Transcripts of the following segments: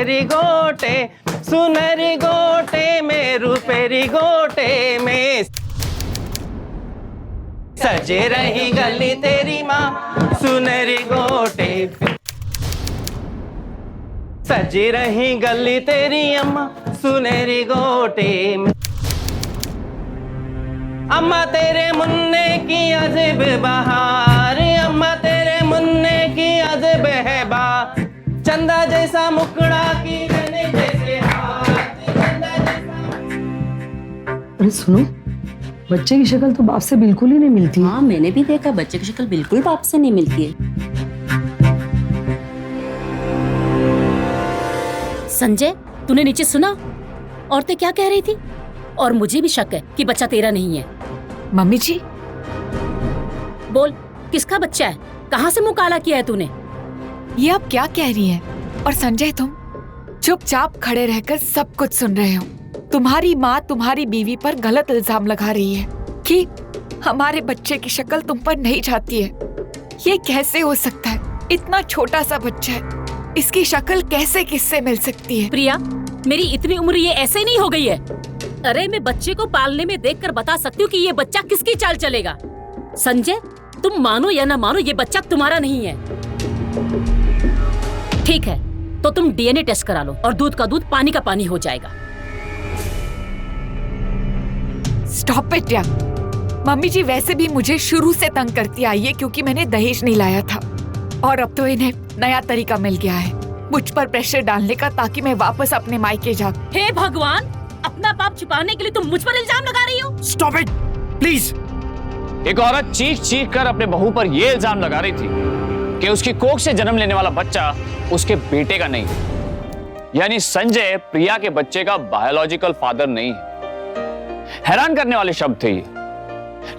सुनहरी गोटे, सुनहरी गोटे में रूपेरी गोटे में सजे रही गली तेरी माँ, सुनहरी गोटे सजी रही गली तेरी अम्मा, सुनहरी गोटे में। अम्मा तेरे मुन्ने की अजब बहार, अम्मा तेरे मुन्ने की अजब है बात, चंदा जैसा मुकड़ा की गले जैसे हाथ, चंदा जैसा। अरे सुनो, बच्चे की शक्ल तो बाप से बिल्कुल ही नहीं मिलती। हाँ, मैंने भी देखा, बच्चे की शक्ल बिल्कुल बाप से नहीं मिलती है। संजय, तूने नीचे सुना औरतें क्या कह रही थी? और मुझे भी शक है कि बच्चा तेरा नहीं है। मम्मी जी, बोल, किसका बच्चा है? कहाँ से मुंह काला किया है तूने? ये आप क्या कह रही हैं? और संजय, तुम चुपचाप खड़े रहकर सब कुछ सुन रहे हो। तुम्हारी माँ तुम्हारी बीवी पर गलत इल्जाम लगा रही है कि हमारे बच्चे की शक्ल तुम पर नहीं जाती है। ये कैसे हो सकता है? इतना छोटा सा बच्चा है, इसकी शक्ल कैसे किससे मिल सकती है? प्रिया, मेरी इतनी उम्र ये ऐसे ही नहीं हो गई है। अरे मैं बच्चे को पालने में देखकर बता सकती हूँ कि ये बच्चा किसकी चाल चलेगा। संजय, तुम मानो या ना मानो, ये बच्चा तुम्हारा नहीं है। ठीक है, तो तुम डीएनए टेस्ट करा लो और दूध का दूध पानी का पानी हो जाएगा। स्टॉप इट यार। मम्मी जी वैसे भी मुझे शुरू से तंग करती आई है क्योंकि मैंने दहेज नहीं लाया था, और अब तो इन्हें नया तरीका मिल गया है मुझ पर प्रेशर डालने का, ताकि मैं वापस अपने मायके जा। हे भगवान, अपना पाप छुपाने के लिए तुम मुझ पर इल्जाम लगा रही हो। Stop it please. एक औरत चीख चीख कर अपने बहू पर यह इल्जाम लगा रही थी कि उसकी कोख से जन्म लेने वाला बच्चा उसके बेटे का नहीं है, यानी संजय प्रिया के बच्चे का बायोलॉजिकल फादर नहीं है। हैरान करने वाले शब्द थे ये,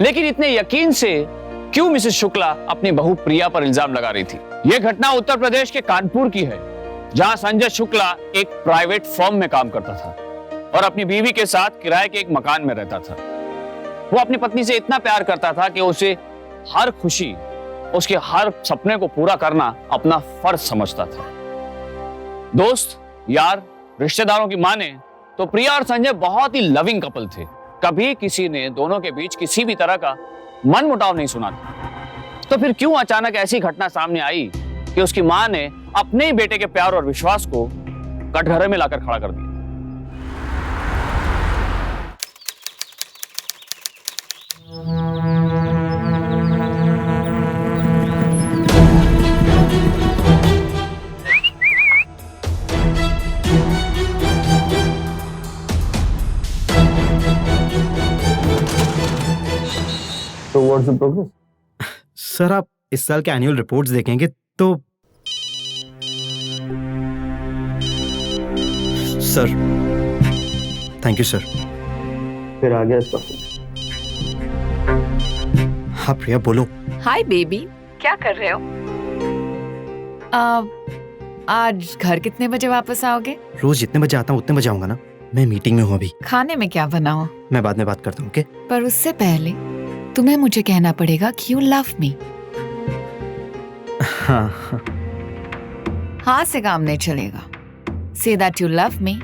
लेकिन इतने यकीन से क्यों मिसेस शुक्ला अपनी बहू प्रिया पर इल्जाम लगा रही थी? यह घटना उत्तर प्रदेश के कानपुर की है, जहां संजय शुक्ला एक प्राइवेट फर्म में काम करता था और अपनी बीवी के साथ किराए के एक मकान में रहता था। वो अपनी पत्नी से इतना प्यार करता था कि उसे हर खुशी, उसके हर सपने को पूरा करना अपना फर्ज समझता था। दोस्त, यार, रिश्तेदारों की माने तो प्रिया और संजय बहुत ही लविंग कपल थे। कभी किसी ने दोनों के बीच किसी भी तरह का मनमुटाव नहीं सुना था। तो फिर क्यों अचानक ऐसी घटना सामने आई कि उसकी मां ने अपने ही बेटे के प्यार और विश्वास को कटघरे में लाकर खड़ा कर दिया? तो व्हाट्स द प्रोग्रेस? सर, आप इस साल के एनुअल रिपोर्ट्स देखेंगे तो सर, थैंक यू सर। फिर आ गया इसका। हाँ प्रिया, बोलो। हाय बेबी, क्या कर रहे हो? आज घर कितने बजे वापस आओगे? रोज जितने बजे आता हूँ उतने बजे आऊंगा ना। मैं मीटिंग में हूँ अभी। खाने में क्या बनाओ? मैं बाद में बात करता हूँ, ओके? पर उससे पहले तुम्हें मुझे कहना पड़ेगा कि यू लव मी। हाँ। हाँ से काम नहीं चलेगा। Say that you love me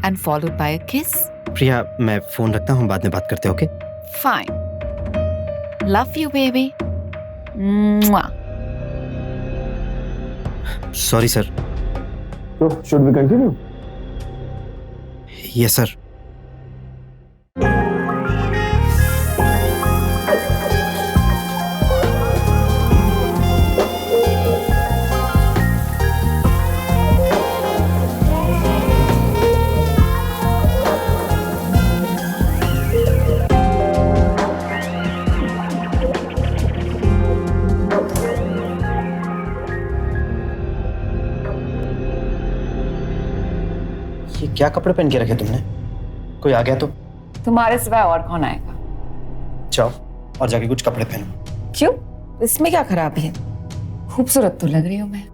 and followed by a kiss. प्रिया, मैं फोन रखता हूँ, बाद में बात करते हैं, okay? Fine. Love you, baby. Mwah. Sorry sir. तो should we continue? Yes sir. ये क्या कपड़े पहन के रखे तुमने? कोई आ गया तो? तुम्हारे सिवाय और कौन आएगा? जाओ और जाके कुछ कपड़े पहनो। क्यों? इसमें क्या खराबी है? खूबसूरत तो लग रही हूँ मैं,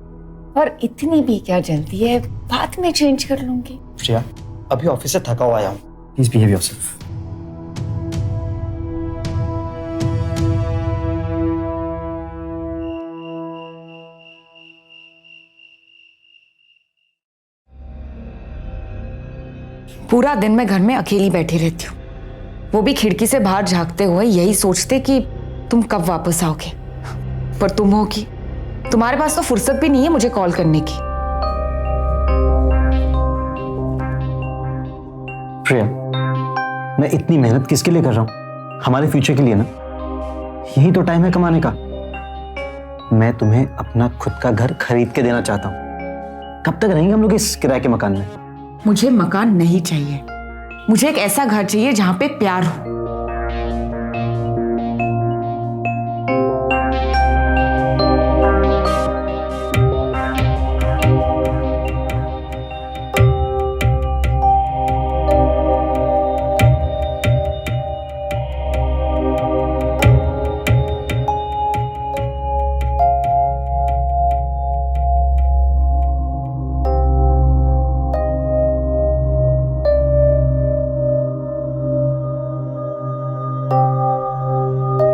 और इतनी भी क्या जल्दी है, बाद में चेंज कर लूंगी। प्रिया, अभी ऑफिस से थका हुआ आया हूँ, प्लीज बिहेव योरसेल्फ। पूरा दिन मैं घर में अकेली बैठी रहती हूँ, वो भी खिड़की से बाहर झांकते हुए यही सोचते कि तुम कब वापस आओगे। पर तुम हो कि तुम्हारे पास तो फुर्सत भी नहीं है मुझे कॉल करने की। प्रिया, मैं इतनी मेहनत किसके लिए कर रहा हूँ? हमारे फ्यूचर के लिए ना। यही तो टाइम है कमाने का। मैं तुम्हें अपना खुद का घर खरीद के देना चाहता हूँ। कब तक रहेंगे हम लोग इस किराए के मकान में? मुझे मकान नहीं चाहिए, मुझे एक ऐसा घर चाहिए जहां पे प्यार हो।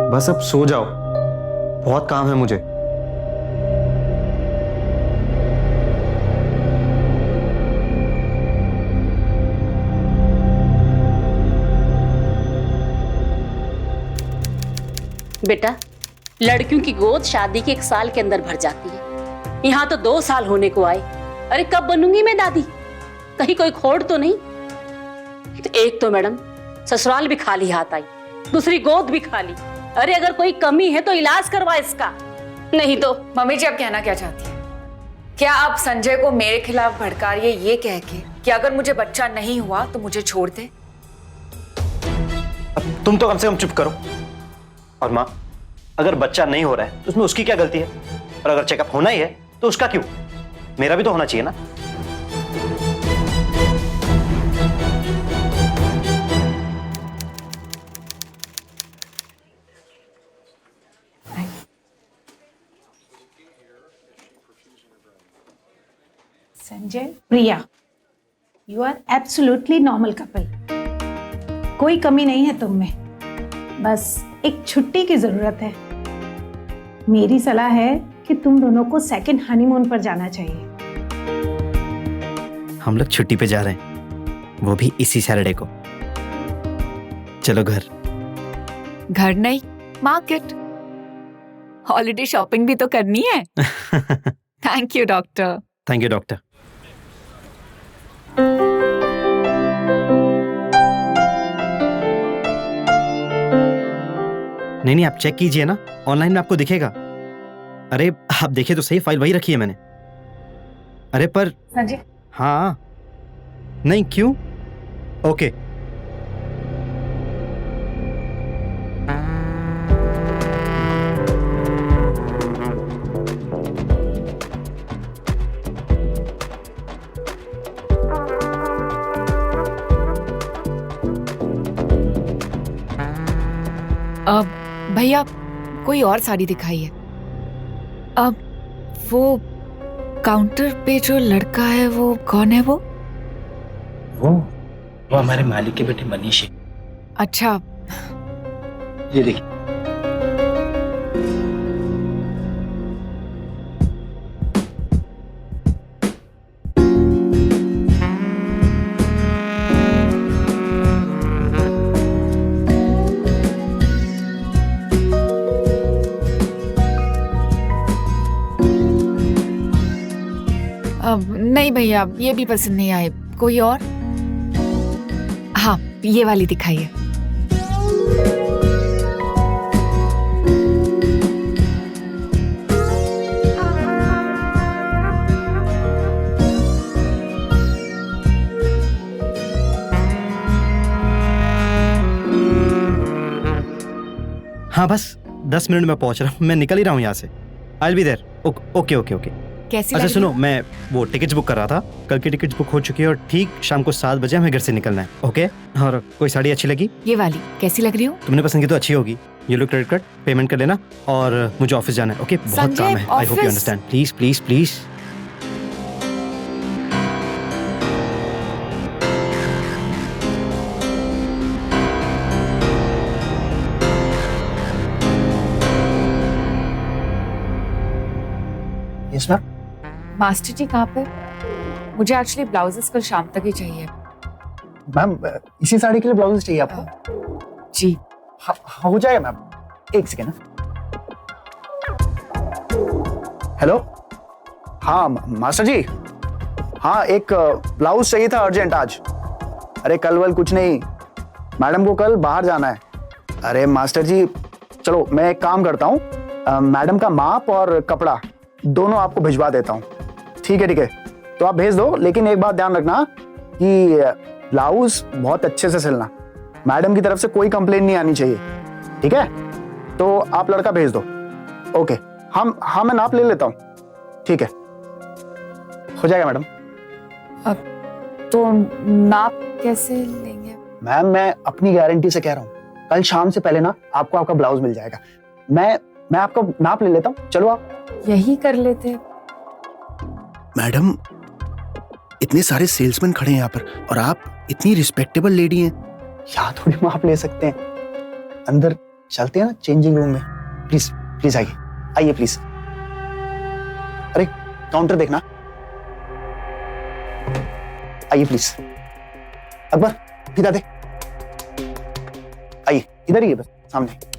बस अब सो जाओ, बहुत काम है मुझे। बेटा, लड़कियों की गोद शादी के 1 साल के अंदर भर जाती है। यहाँ तो 2 साल होने को आए। अरे कब बनूंगी मैं दादी? कहीं कोई खोड़ तो नहीं? तो एक तो मैडम ससुराल भी खाली हाथ आई, दूसरी गोद भी खाली। अरे अगर कोई कमी है तो इलाज करवा इसका, नहीं तो। मम्मी जी, आप कहना क्या चाहती है? क्या आप संजय को मेरे खिलाफ भड़का रही है ये कह के कि अगर मुझे बच्चा नहीं हुआ तो मुझे छोड़ दे? तुम तो कम से कम चुप करो। और माँ, अगर बच्चा नहीं हो रहा है तो उसमें उसकी क्या गलती है? और अगर चेकअप होना ही है तो उसका क्यों? मेरा भी तो होना चाहिए ना। Sanjay, Priya, you are absolutely normal couple. कोई कमी नहीं है तुम में, बस एक छुट्टी की जरूरत है। मेरी सलाह है कि तुम दोनों को सेकंड हनीमून पर जाना चाहिए। हम लोग छुट्टी पे जा रहे हैं, वो भी इसी सैटरडे को। चलो घर। घर नहीं, मार्केट। हॉलिडे शॉपिंग भी तो करनी है। Thank you doctor. Thank you doctor. नहीं, आप चेक कीजिए ना, ऑनलाइन में आपको दिखेगा। अरे आप देखिए तो सही, फाइल वही रखी है मैंने। अरे पर संजय, हाँ, नहीं क्यों? ओके। अब भैया कोई और साड़ी दिखाइए। अब वो काउंटर पे जो लड़का है वो कौन है? वो हमारे मालिक के बेटे मनीष है। अच्छा, ये देखिए। अब नहीं भैया, ये भी पसंद नहीं आए। कोई और? हाँ, ये वाली दिखाइए। हाँ, बस 10 मिनट में पहुंच रहा हूँ। मैं निकल ही रहा हूँ यहाँ से। I will be there. Okay okay okay. कैसी अच्छा लग सुनो, रही है? मैं वो टिकट्स बुक कर रहा था। कल की टिकट्स बुक हो चुकी है और ठीक शाम को 7 बजे हमें घर से निकलना है। ओके? और कोई साड़ी अच्छी लगी? ये वाली कैसी लग रही हूँ? तुमने पसंद की तो अच्छी होगी। ये लो क्रेडिट कार्ड, पेमेंट कर लेना। और मुझे ऑफिस जाना है। ओके? बहुत संजय, काम है। I hope you office? Understand. Please please please. Yes ma'am. Master ji कहाँ पे? मुझे एक्चुअली ब्लाउजेस कल शाम तक ही चाहिए। मैम इसी साड़ी के लिए ब्लाउज चाहिए आपको? जी हाँ हो जाएगा मैम, एक सेकेंड। हेलो, हाँ मास्टर जी, हाँ एक ब्लाउज चाहिए था अर्जेंट आज। अरे कल वल कुछ नहीं, मैडम को कल बाहर जाना है। अरे मास्टर जी चलो मैं एक काम करता हूँ, मैडम का माप और कपड़ा दोनों आपको भिजवा देता हूँ। ठीक है, तो आप भेज दो, लेकिन एक बात ध्यान रखना कि ब्लाउज बहुत अच्छे से सिलना, मैडम की तरफ से कोई कंप्लेन नहीं आनी चाहिए। ठीक है, तो आप लड़का भेज दो। ओके, हाँ मैं नाप ले लेता हूँ। ठीक है, हो जाएगा मैडम। अब तो नाप कैसे लेंगे? मैम मैं अपनी गारंटी से कह रहा हूँ, कल शाम से पहले ना आपको आपका ब्लाउज मिल जाएगा। मैं आपका नाप ले लेता हूँ, चलो आप यही कर लेते। मैडम इतने सारे सेल्समैन खड़े हैं यहाँ पर और आप इतनी रिस्पेक्टेबल लेडी हैं, यहाँ थोड़ी माप ले सकते हैं। अंदर चलते हैं ना चेंजिंग रूम में, प्लीज प्लीज आइए प्लीज। अरे काउंटर देखना, आइए प्लीज। अकबर इधर दे, आइए इधर ही है बस सामने।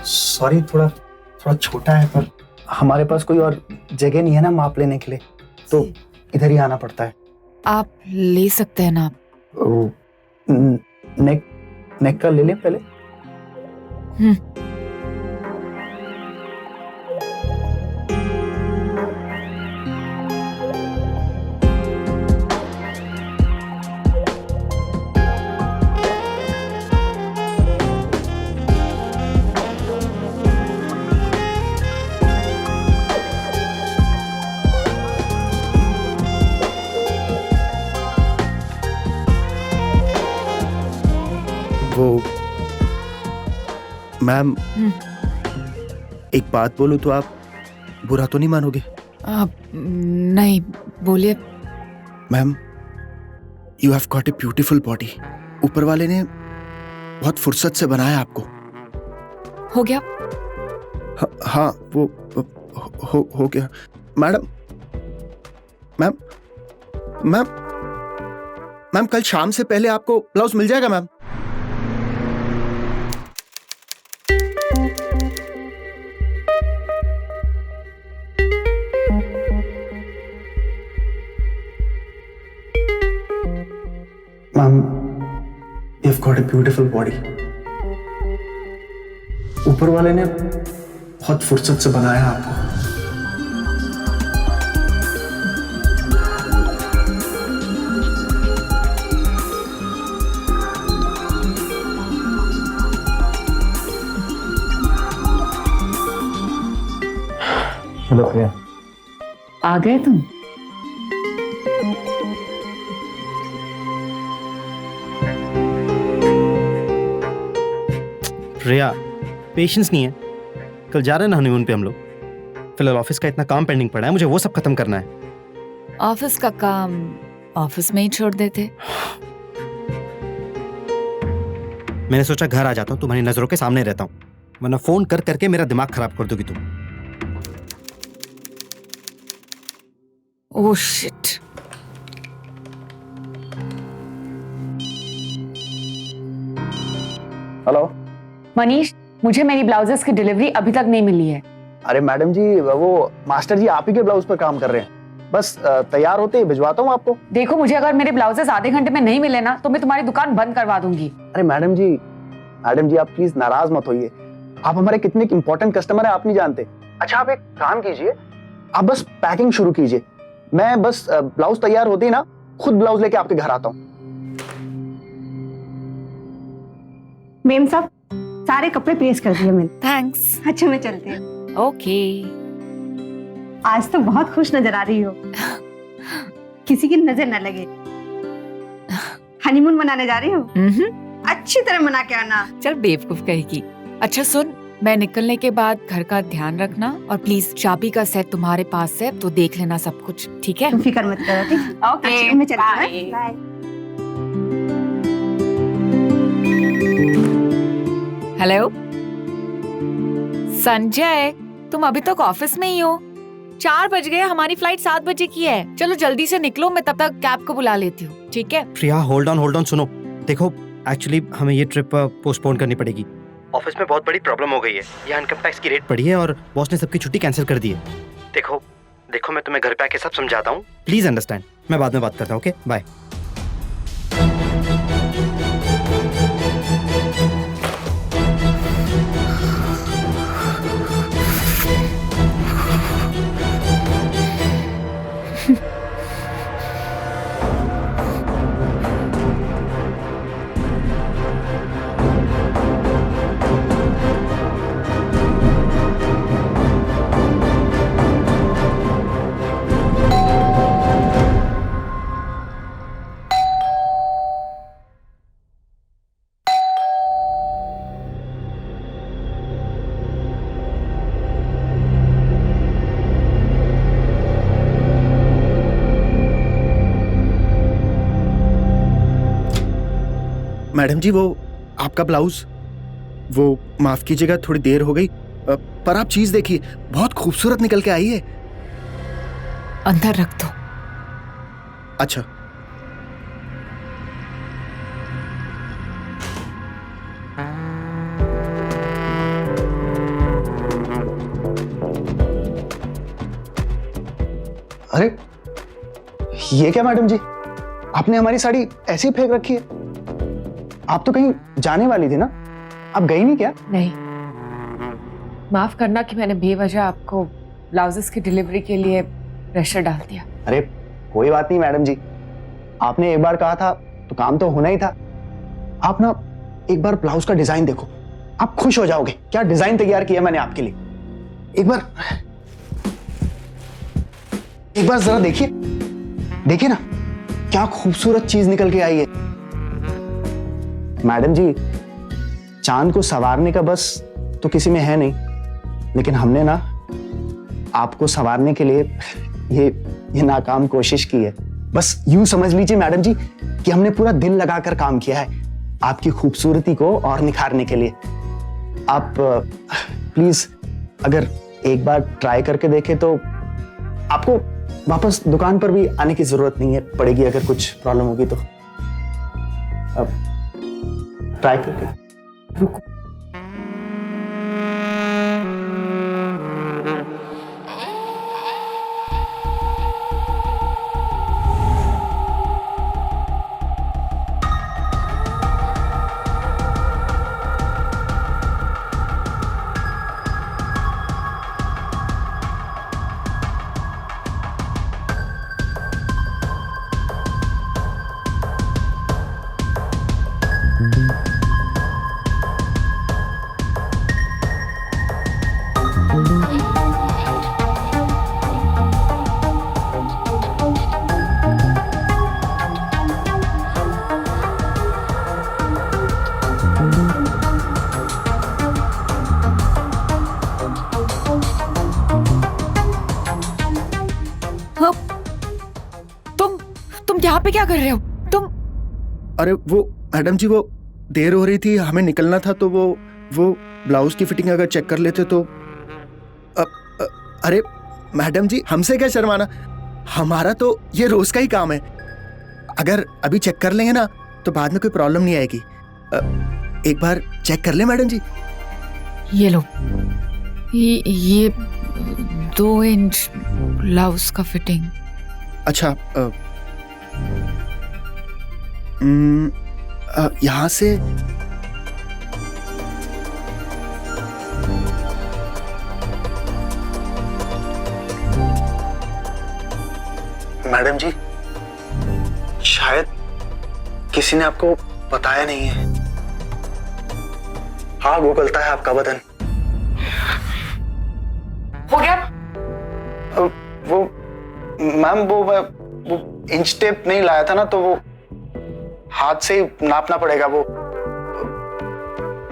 सॉरी थोड़ा छोटा है, पर हमारे पास कोई और जगह नहीं है ना माप लेने के लिए, तो इधर ही आना पड़ता है। आप ले सकते हैं ना? नेक का ले लें पहले। वो मैम एक बात बोलूं तो आप बुरा तो नहीं मानोगे? नहीं, बोलिए। Ma'am you have got a beautiful body, ऊपर वाले ने बहुत फुर्सत से बनाया आपको। हो गया? हाँ वो हो गया। मैडम मैम मैम मैम कल शाम से पहले आपको ब्लाउज मिल जाएगा ma'am. Ma'am you have got a beautiful body, ऊपर वाले ने बहुत फुर्सत से बनाया आपको। हेलो प्रिया, आ गए तुम? प्रिया पेशेंस नहीं है, कल जा रहे हैं ना हनीमून पे हम लोग। फिलहाल ऑफिस का इतना काम पेंडिंग पड़ा है, मुझे वो सब खत्म करना है। ऑफिस का काम ऑफिस में ही छोड़ देते। मैंने सोचा घर आ जाता हूँ, तुम्हारी नजरों के सामने रहता हूँ, वरना फोन कर करके मेरा दिमाग खराब कर दोगी तुम। Oh shit. हेलो मनीष, मुझे मेरी ब्लाउजेस की डिलीवरी अभी तक नहीं मिली है। अरे मैडम जी वो मास्टर जी आप ही के ब्लाउज पर काम कर रहे हैं, बस तैयार होते ही भिजवाता हूँ आपको। देखो, मुझे अगर मेरे ब्लाउजेस आधे घंटे में नहीं मिले ना तो मैं तुम्हारी दुकान बंद करवा दूंगी। अरे मैडम जी आप प्लीज नाराज मत होइए, आप हमारे कितने इंपॉर्टेंट कस्टमर है आप नहीं जानते। अच्छा आप एक काम कीजिए, आप बस पैकिंग शुरू कीजिए, मैं बस ब्लाउज तैयार होते ही ना खुद ब्लाउज लेके आपके घर आता हूँ। मेम साहब सारे कपड़े प्रेस कर दिए मैंने। थैंक्स। अच्छा मैं चलती हूँ। ओके। आज तो बहुत खुश नजर आ रही हो, किसी की नजर न लगे। हनीमून मनाने जा रही हो? अच्छी तरह मना के आना। चल बेवकूफ कहेगी। अच्छा सुन, मैं निकलने के बाद घर का ध्यान रखना और प्लीज चाबी का सेट तुम्हारे पास है तो देख लेना सब कुछ, ठीक है? तुम फिक्र मत करो, ठीक? ओके, मैं चलती हूँ। बाय। हेलो संजय, तुम अभी तक ऑफिस में ही हो? 4 बज गए, हमारी फ्लाइट 7 बजे की है। चलो जल्दी से निकलो, मैं तब तक कैब को बुला लेती हूँ, ठीक है? प्रिया होल्ड ऑन सुनो। देखो एक्चुअली हमें ये ट्रिप पोस्टपोन करनी पड़ेगी। ऑफिस में बहुत बड़ी प्रॉब्लम हो गई है। यहाँ इनकम टैक्स की रेट बढ़ी है और बॉस ने सबकी छुट्टी कैंसिल कर दी है। देखो मैं तुम्हें घर पे आके सब समझाता हूँ, प्लीज अंडरस्टैंड। मैं बाद में बात करता हूँ, ओके बाय। मैडम जी, वो आपका ब्लाउज, वो माफ कीजिएगा थोड़ी देर हो गई, पर आप चीज देखिए, बहुत खूबसूरत निकल के आई है। अंदर रख दो। अच्छा। अरे ये क्या मैडम जी, आपने हमारी साड़ी ऐसे ही फेंक रखी है? आप तो कहीं जाने वाली थी ना, आप गई नहीं क्या? नहीं, माफ करना कि मैंने बेवजह आपको ब्लाउजेस की डिलीवरी के लिए प्रेशर डाल दिया। अरे कोई बात नहीं मैडम जी, आपने एक बार कहा था तो काम तो होना ही था। आप ना एक बार ब्लाउज का डिजाइन देखो, आप खुश हो जाओगे। क्या डिजाइन तैयार किया मैंने आपके लिए, एक बार जरा देखिए ना, क्या खूबसूरत चीज निकल के आई है। मैडम जी, चांद को संवारने का बस तो किसी में है नहीं, लेकिन हमने ना आपको संवारने के लिए ये नाकाम कोशिश की है। बस यूं समझ लीजिए मैडम जी कि हमने पूरा दिल लगाकर काम किया है आपकी खूबसूरती को और निखारने के लिए। आप प्लीज अगर एक बार ट्राई करके देखें तो आपको वापस दुकान पर भी आने की जरूरत नहीं है पड़ेगी। अगर कुछ प्रॉब्लम होगी तो अब ट्राई करके रुको। तुम यहाँ पे क्या कर रहे हो? तुम? अरे वो मैडम जी, वो देर हो रही थी, हमें निकलना था, तो वो ब्लाउज की फिटिंग अगर चेक कर लेते तो। अरे मैडम जी, हमसे क्या शर्माना, हमारा तो ये रोज का ही काम है। अगर अभी चेक कर लेंगे ना तो बाद में कोई प्रॉब्लम नहीं आएगी। एक बार चेक कर ले मैडम जी। ये लो, ये 2 इंच ब्लाउज का फिटिंग। अच्छा, यहां से मैडम जी, शायद किसी ने आपको बताया नहीं है। हाँ, गोगलता है आपका बदन। हो गया? वो मैम, वो इंच टेप नहीं लाया था ना, तो वो हाथ से ही नापना पड़ेगा। वो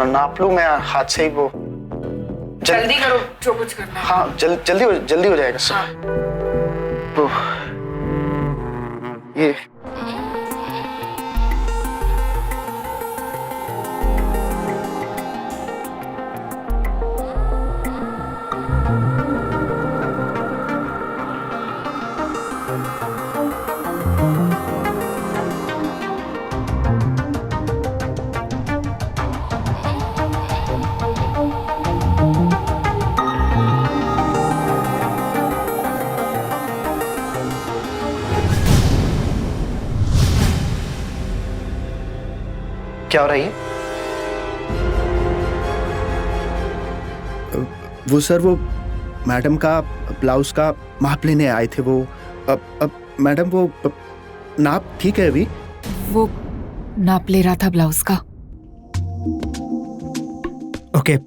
नाप लूं मैं हाथ से ही। वो जल्दी करो जो कुछ करना है। हाँ, जल्दी हो जाएगा सर। तो ये क्या हो रहा है ये? वो सर, वो मैडम का ब्लाउज का माप लेने आए थे वो। अब मैडम वो नाप ठीक है अभी? वो नाप ले रहा था ब्लाउज का। ओके,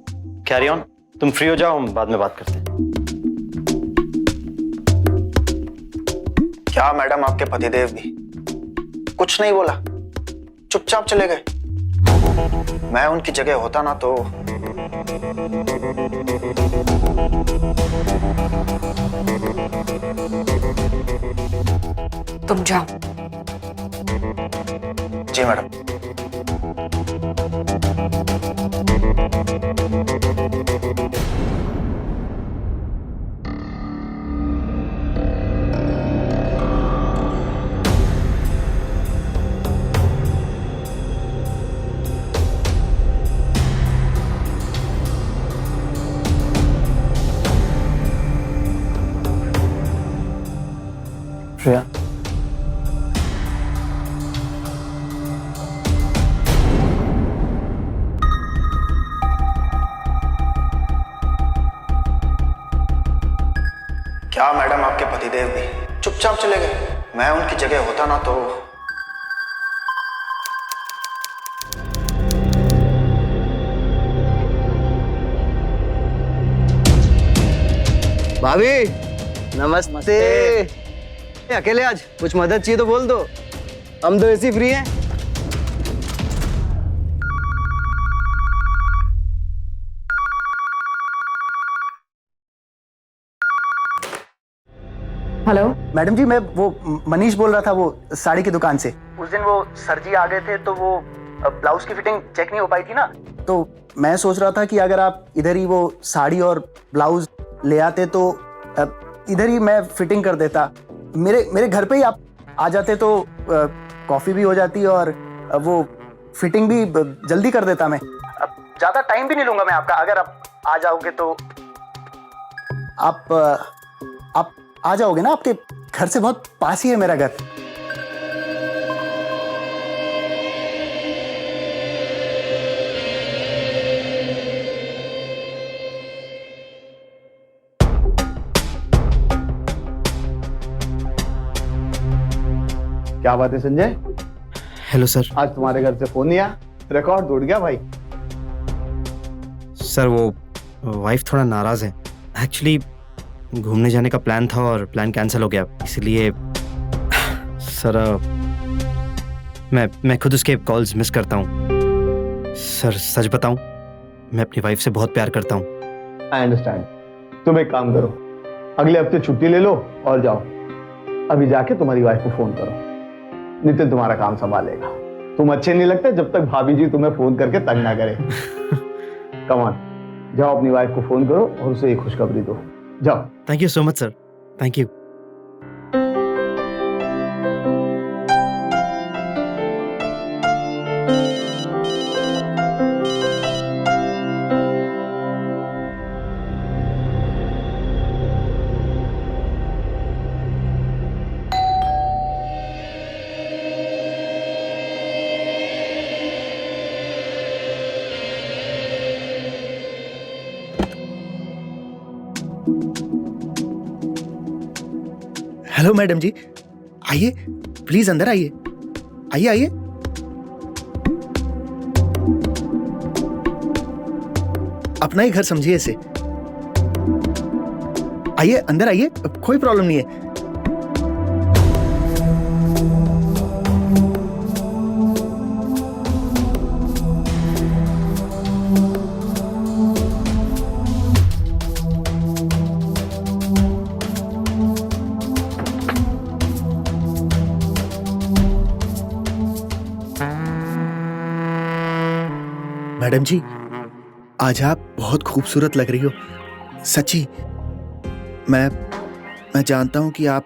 कैरी ऑन, तुम फ्री हो जाओ, हम बाद में बात करते हैं। क्या मैडम, आपके पतिदेव भी कुछ नहीं बोला, चुपचाप चले गए। मैं उनकी जगह होता ना तो तुम जाओ। जी मैडम। श्रेया, क्या मैडम, आपके पतिदेव भी चुपचाप चले गए। मैं उनकी जगह होता ना तो भाभी नमस्ते। अकेले आज कुछ मदद चाहिए तो बोल दो, हम तो ऐसे ही फ्री हैं। हेलो। मैडम जी, मैं वो मनीष बोल रहा था, वो साड़ी की दुकान से। उस दिन वो सर जी आ गए थे तो वो ब्लाउज की फिटिंग चेक नहीं हो पाई थी ना, तो मैं सोच रहा था कि अगर आप इधर ही वो साड़ी और ब्लाउज ले आते तो इधर ही मैं फिटिंग कर देता। मेरे घर पे ही आप आ जाते तो कॉफी भी हो जाती और वो फिटिंग भी जल्दी कर देता मैं। अब ज्यादा टाइम भी नहीं लूंगा मैं आपका, अगर आप आ जाओगे तो। आप आ जाओगे ना? आपके घर से बहुत पास ही है मेरा घर। क्या बात है संजय, हेलो सर। आज तुम्हारे घर से फोन नहीं आया? रिकॉर्ड टूट गया भाई। सर वो वाइफ थोड़ा नाराज है। एक्चुअली घूमने जाने का प्लान था और प्लान कैंसिल हो गया, इसलिए सर मैं खुद उसके कॉल्स मिस करता हूँ। सर सच बताऊं, मैं अपनी वाइफ से बहुत प्यार करता हूँ। I understand. तुम एक काम करो, अगले हफ्ते छुट्टी ले लो और जाओ। अभी जाके तुम्हारी वाइफ को फोन करो, नितिन तुम्हारा काम संभालेगा। तुम अच्छे नहीं लगते जब तक भाभी जी तुम्हें फोन करके तंग ना करे। कम ऑन, जाओ अपनी वाइफ को फोन करो और उसे एक खुशखबरी दो। जाओ। Thank you so much sir, thank you. Hello madam ji, आइए प्लीज, अंदर आइए। आइए आइए। अपना ही घर समझिए इसे। आइए अंदर आइए, कोई प्रॉब्लम नहीं है। मैडम जी, आज आप बहुत खूबसूरत लग रही हो, सच्ची। मैं जानता हूं कि आप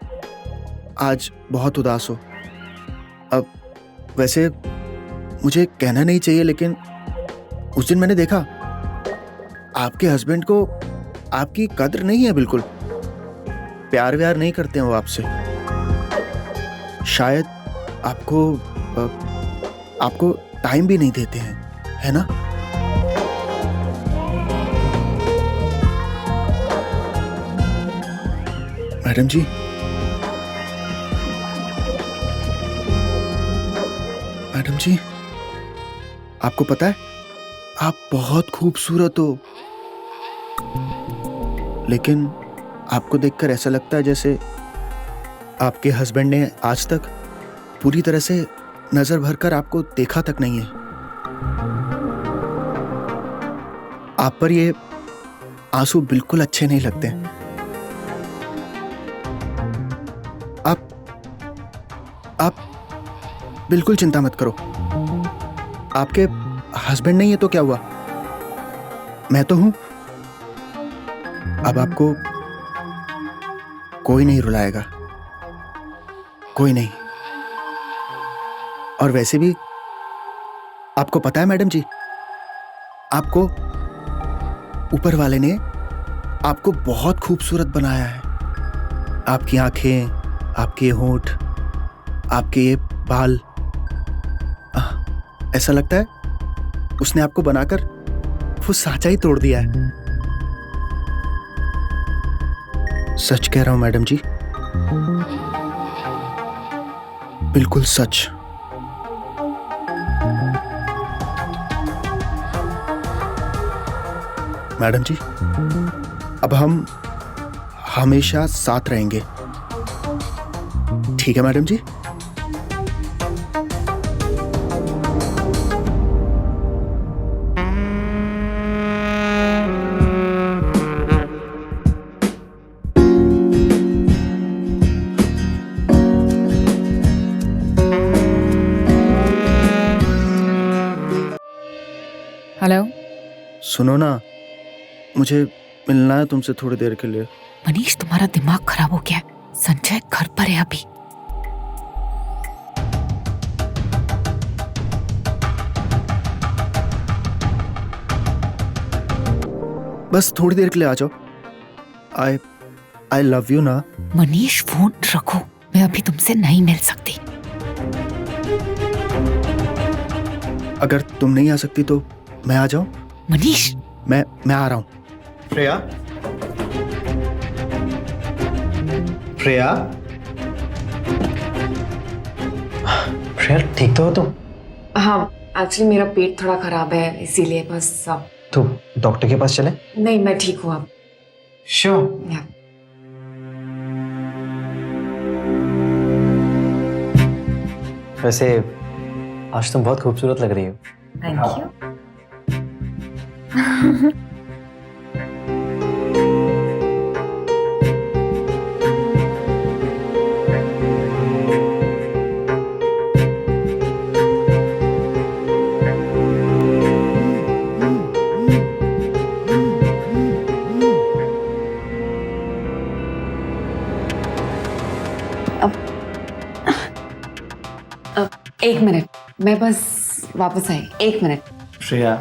आज बहुत उदास हो। अब वैसे मुझे कहना नहीं चाहिए, लेकिन उस दिन मैंने देखा आपके हस्बैंड को आपकी कद्र नहीं है बिल्कुल। प्यार व्यार नहीं करते हैं वो आपसे। शायद आपको टाइम भी नहीं देते हैं, है ना? मैडम जी, मैडम जी, आपको पता है आप बहुत खूबसूरत हो, लेकिन आपको देखकर ऐसा लगता है जैसे आपके हस्बैंड ने आज तक पूरी तरह से नजर भरकर आपको देखा तक नहीं है। आप पर ये आंसू बिल्कुल अच्छे नहीं लगते। आप बिल्कुल चिंता मत करो। आपके हस्बैंड नहीं है तो क्या हुआ, मैं तो हूं। अब आपको कोई नहीं रुलाएगा, कोई नहीं। और वैसे भी आपको पता है मैडम जी, आपको ऊपर वाले ने आपको बहुत खूबसूरत बनाया है। आपकी आंखें, आपके होंठ, आपके ये बाल, ऐसा लगता है उसने आपको बनाकर वो सांचा ही तोड़ दिया है। सच कह रहा हूं मैडम जी, बिल्कुल सच। मैडम जी, अब हम हमेशा साथ रहेंगे, ठीक है मैडम जी? हेलो सुनो ना, मुझे मिलना है तुमसे थोड़ी देर के लिए। मनीष, तुम्हारा दिमाग खराब हो गया है। संजय घर पर है अभी। बस थोड़ी देर के लिए आ जाओ। आई लव यू ना। मनीष, फोन रखो, मैं अभी तुमसे नहीं मिल सकती। अगर तुम नहीं आ सकती तो मैं आ जाऊं? मनीष, मैं आ रहा हूं। श्रेया, श्रेया, श्रेया ठीक तो हो तुम? हाँ, एक्चुअली मेरा पेट थोड़ा खराब है, इसीलिए बस तो डॉक्टर के पास चले? नहीं, मैं ठीक हूँ अब। श्योर। या। वैसे आज तुम बहुत खूबसूरत लग रही हो। Thank you. एक मिनट, मैं बस वापस आई। एक मिनट। श्रेया,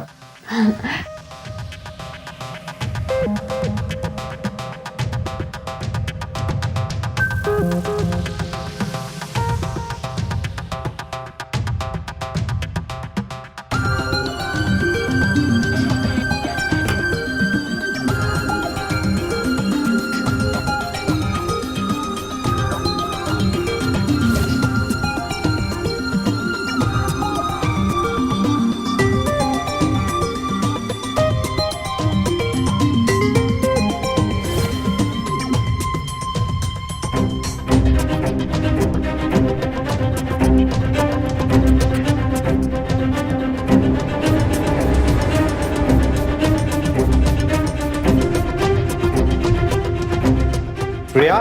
श्रेया,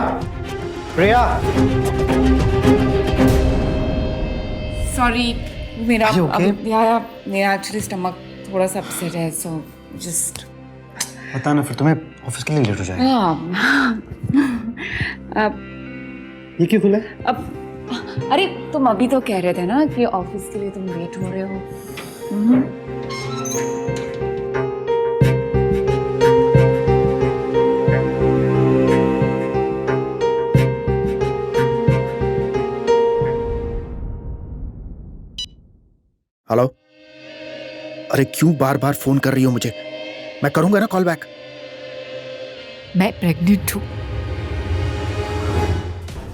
श्रेया। सॉरी, मेरा Are you okay? मेरा एक्चुअली स्टमक थोड़ा सा अपसेट है, सो जस्ट पता ना, फिर तुम्हें ऑफिस के लिए लेट हो जाएगा। ये क्यों खुला है? अब अरे तुम अभी तो कह रहे थे ना कि ऑफिस के लिए तुम लेट हो रहे हो। हेलो। अरे क्यों बार बार फोन कर रही हो मुझे? मैं करूंगा ना कॉल बैक। मैं प्रेग्नेंट हूँ।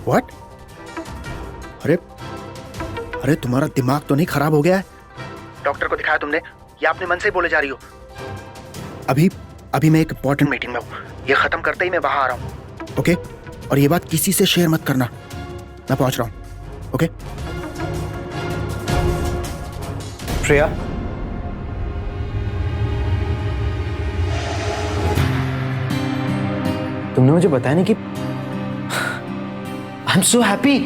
व्हाट? अरे अरे तुम्हारा दिमाग तो नहीं खराब हो गया है? डॉक्टर को दिखाया तुमने या अपने मन से ही बोले जा रही हो? अभी मैं एक इंपॉर्टेंट मीटिंग में हूँ, ये खत्म करते ही मैं बाहर आ रहा हूँ। ओके? और ये बात किसी से शेयर मत करना, मैं पहुंच रहा हूँ। ओके? श्रेया, तुमने मुझे बताया नहीं कि I am so happy.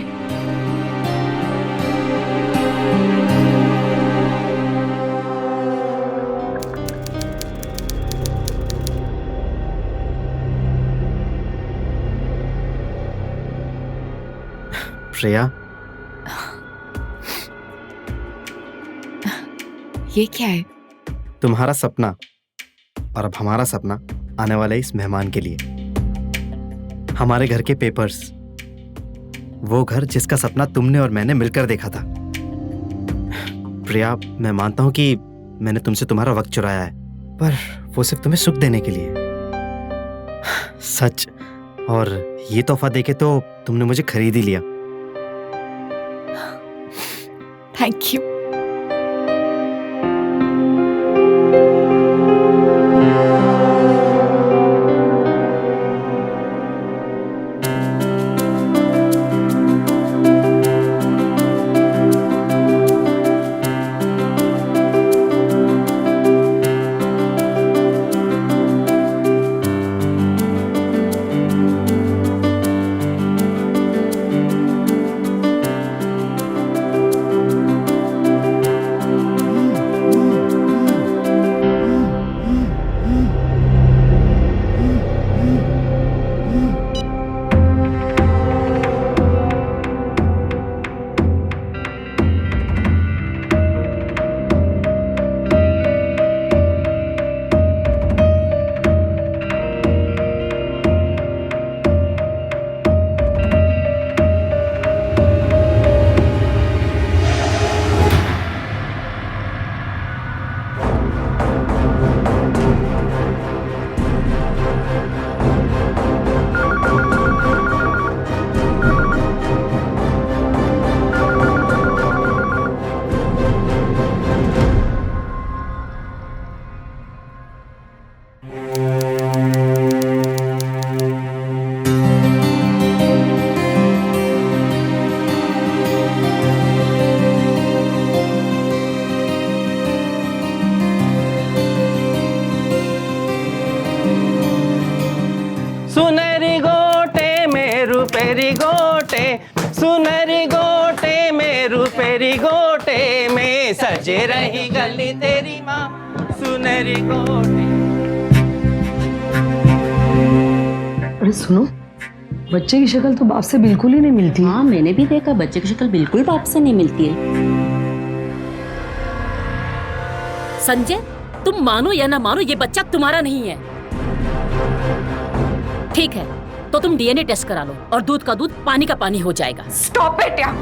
Shreya, ये क्या है? तुम्हारा सपना और अब हमारा सपना आने वाले इस मेहमान के लिए। हमारे घर के पेपर्स, वो घर जिसका सपना तुमने और मैंने मिलकर देखा था। प्रिया, मैं मानता हूं कि मैंने तुमसे तुम्हारा वक्त चुराया है, पर वो सिर्फ तुम्हें सुख देने के लिए। सच, और ये तोहफा देके तो तुमने मुझे खरीद ही लिया। Thank you. सुनहरी गोटे में रुपेरी गोटे, सुनहरी गोटे में रुपेरी गोटे में सजे रही गली तेरी माँ, सुनहरी गोटे। अरे सुनो, बच्चे की शक्ल तो बाप से बिल्कुल ही नहीं मिलती। हाँ, मैंने भी देखा, बच्चे की शक्ल बिल्कुल बाप से नहीं मिलती है। संजय, तुम मानो या ना मानो, ये बच्चा तुम्हारा नहीं है। ठीक है, तो तुम डीएनए टेस्ट करा लो और दूध का दूध पानी का पानी हो जाएगा। स्टॉप इट यार।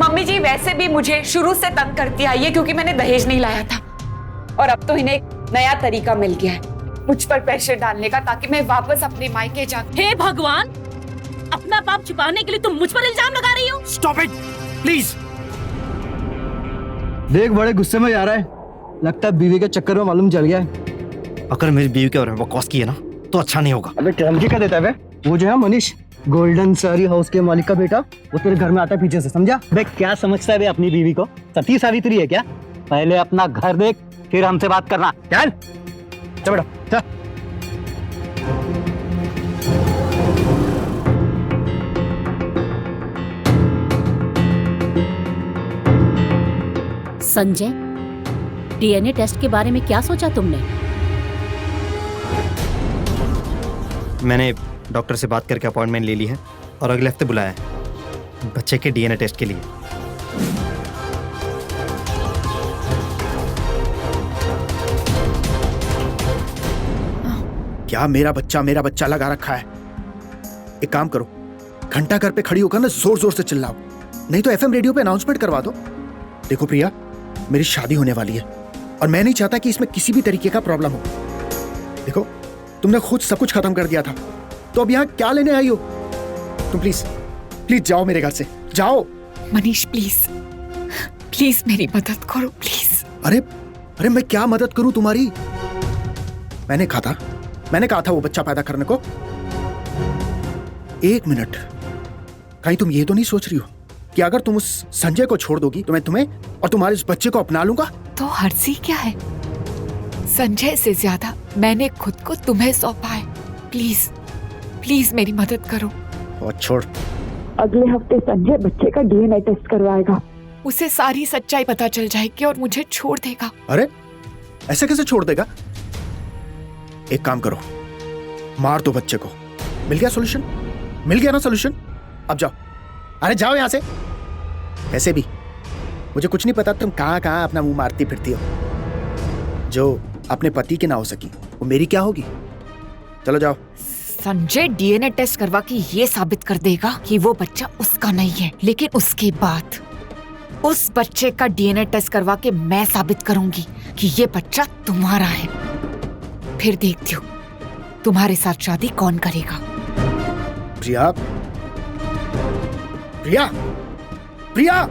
मम्मी जी वैसे भी मुझे शुरू से तंग करती आई है क्योंकि मैंने दहेज नहीं लाया था, और अब तो इन्हें एक नया तरीका मिल गया है मुझ पर प्रेशर डालने का, ताकि मैं वापस अपने मायके जा। हे भगवान, अपना पाप छुपाने के लिए तुम मुझ पर इल्जाम लगा रही हो। Stop it please. देख, बड़े गुस्से में जा रहा है, लगता है बीवी के चक्कर में मालूम चल गया है। अगर मेरी बीवी के बारे में बकवास की है ना तो अच्छा नहीं होगा। अबे टंकी का देता है बे? वो जो है मनीष, गोल्डन सारी हाउस के मालिक का बेटा, वो तेरे घर में आता है पीछे से, समझा? बे क्या समझता है बे अपनी बीवी को? सती सावित्री है क्या? पहले अपना घर देख, फिर हमसे बात करना। चल चल बेटा चल। संजय, डीएनए टेस्ट के बारे में क्या सोचा तुमने? मैंने डॉक्टर से बात करके अपॉइंटमेंट ले ली है और अगले हफ्ते बुलाया है बच्चे के डीएनए टेस्ट के लिए। क्या मेरा बच्चा लगा रखा है? एक काम करो, घंटा घर पे खड़ी होकर ना जोर जोर से चिल्लाओ, नहीं तो एफएम रेडियो पे अनाउंसमेंट करवा दो। देखो प्रिया, मेरी शादी होने वाली है और मैं नहीं चाहता कि इसमें किसी भी तरीके का प्रॉब्लम हो। देखो, तुमने खुद सब कुछ खत्म कर दिया था, तो अब यहाँ क्या लेने आई हो? तुम प्लीज प्लीज जाओ मेरे घर से, जाओ। मनीष प्लीज प्लीज मेरी मदद करो प्लीज। अरे अरे मैं क्या मदद करूं तुम्हारी? मैंने कहा था वो बच्चा पैदा करने को। एक मिनट, कहीं तुम ये तो नहीं सोच रही हो कि अगर तुम उस संजय को छोड़ दोगी तो मैं तुम्हें और तुम्हारे उस बच्चे को अपना लूंगा? तो हर्जी क्या है? संजय से ज्यादा मैंने खुद को तुम्हें सौंपा है। प्लीज प्लीज मेरी मदद करो। और छोड़। अगले हफ्ते संजय बच्चे का डीएनए टेस्ट करवाएगा। उसे सारी सच्चाई पता चल जाएगी और मुझे छोड़ देगा। अरे ऐसे कैसे छोड़ देगा? एक काम करो, मार दो बच्चे को। मिल गया सॉल्यूशन? मिल गया ना सॉल्यूशन? अब जाओ, अरे जाओ यहां से। वैसे भी मुझे कुछ नहीं पता तुम कहां कहां अपना मुंह मारती फिरती हो। जो अपने पति की ना हो सकी वो मेरी क्या होगी? चलो जाओ। संजय डीएनए टेस्ट करवा के ये साबित कर देगा कि वो बच्चा उसका नहीं है, लेकिन उसके बाद उस बच्चे का डीएनए टेस्ट करवा के मैं साबित करूंगी कि ये बच्चा तुम्हारा है। फिर देखती हूँ तुम्हारे साथ शादी कौन करेगा। प्रिया, प्रिया, प्रिया।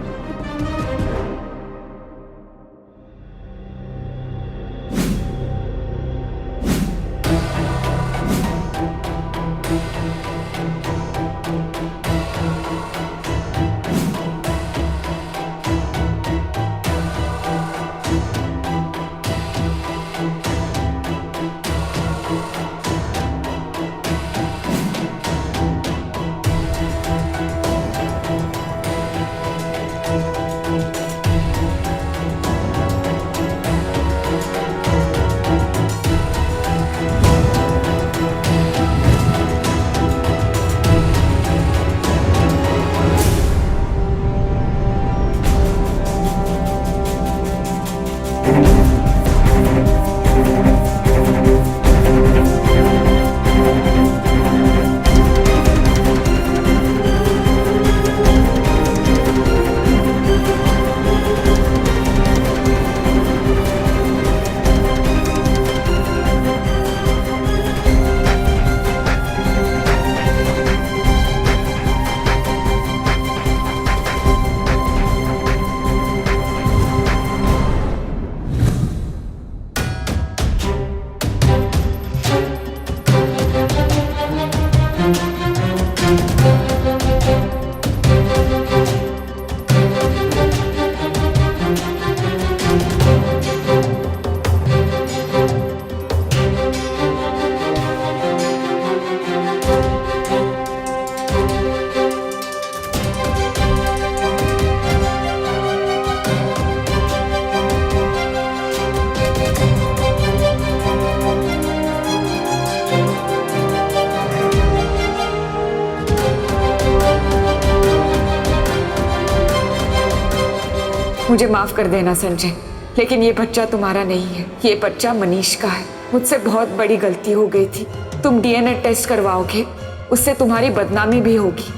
मुझे माफ कर देना संजय, लेकिन ये बच्चा तुम्हारा नहीं है, ये बच्चा मनीष का है। मुझसे बहुत बड़ी गलती हो गई थी। तुम डीएनए टेस्ट करवाओगे, उससे तुम्हारी बदनामी भी होगी,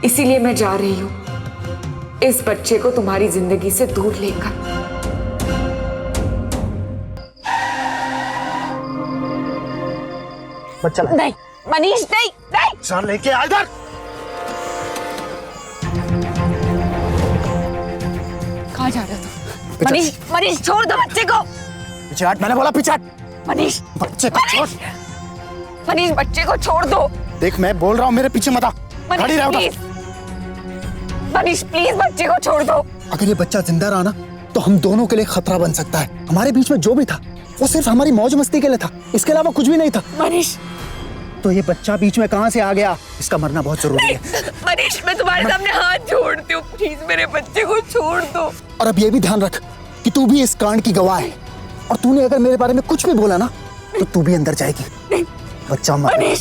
इसीलिए मैं जा रही हूँ इस बच्चे को तुम्हारी जिंदगी से दूर लेकर। बच्चा नहीं मनीष, नहीं नहीं, सर लेके आ इधर। कहाँ जा रहा था? मनीष, मनीष छोड़ दो बच्चे को। पीछे हट, मैंने बोला पीछे हट। मनीष, बच्चे को छोड़। मनीष बच्चे को छोड़ दो। देख मैं बोल रहा हूँ, मेरे पीछे मत आ। खड़ी रहो। मनीष प्लीज बच्चे को छोड़ दो। अगर ये बच्चा जिंदा रहा ना तो हम दोनों के लिए खतरा बन सकता है। हमारे बीच में जो भी था वो सिर्फ हमारी मौज मस्ती के लिए था, इसके अलावा कुछ भी नहीं था। मनीष, तो ये बच्चा बीच में कहाँ से आ गया? इसका मरना बहुत जरूरी है। मनीष मैं तुम्हारे सामने हाथ जोड़ती हूँ, प्लीज मेरे बच्चे को छोड़ दो। और अब ये भी ध्यान रख कि तू भी इस कांड की गवाह है, और तूने अगर मेरे बारे में कुछ भी बोला ना तो तू भी अंदर जाएगी। बच्चा मर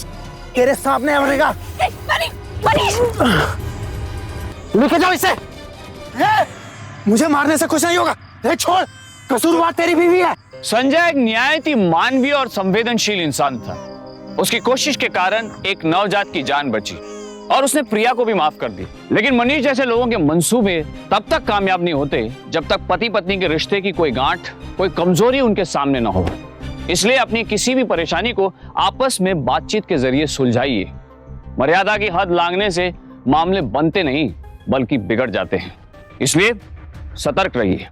तेरे सामने मरेगा। लेके जाओ इसे। मुझे मारने से कुछ नहीं होगा। छोड़, कसूरवार तेरी बीवी है। संजय एक न्यायती, मानवीय और संवेदनशील इंसान था। उसकी कोशिश के कारण एक नवजात की जान बची। और उसने प्रिया को भी माफ कर दी। लेकिन मनीष जैसे लोगों के मंसूबे तब तक कामयाब नहीं होते जब तक पति पत्नी के रिश्ते की कोई गांठ, कोई कमजोरी उनके सामने ना हो। इसलिए अपनी किसी भी परेशानी को आपस में बातचीत के जरिए सुलझाइए। मर्यादा की हद लांघने से मामले बनते नहीं बल्कि बिगड़ जाते हैं। इसलिए सतर्क रहिए।